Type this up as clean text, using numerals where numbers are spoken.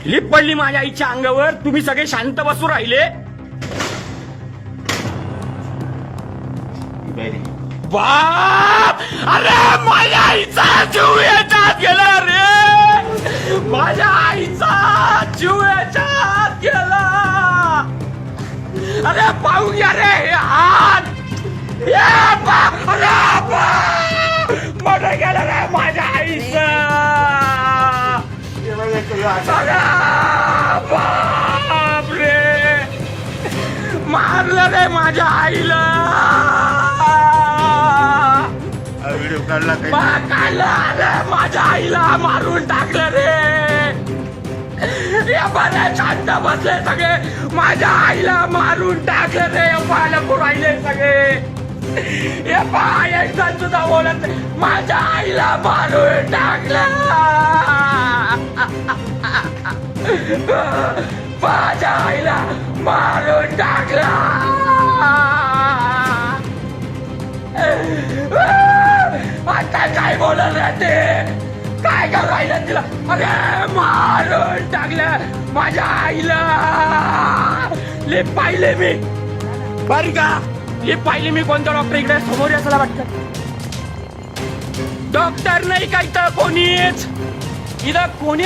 Lip पडली माझ्या आईच्या अंगावर. तुम्ही सगळे शांत बसू राहिले. बाप, अरे माझ्या आईचा जीव याच्यात गेला रे. माझ्या आईचा जीव याच्यात गेला. अरे पाहू घ्या रे हे हात. मोठं गेलं रे माझ्या आईचं. बाप रे, मारलं रे माझ्या आईला. व्हिडिओ काढला काढलं माझ्या आईला मारून टाकलं रे. शांत बसले सगळे. माझ्या आईला मारून टाकलं रे. पाहायला पुरायले सगळे. हे पाय एकजण सुद्धा बोलत नाही. माझ्या आईला मारून टाकलं. माझ्या आईला मारून टाकलं. आता काय बोलत राहते. काय करायला तिला. अरे मारून टाकलं माझ्या आईला. लिप पाहिले मी बर का. लिप पाहिले मी. कोणता डॉक्टर इकडे समोर असायला वाटतं. डॉक्टर नाही काय तर कोणीच इथं कोणी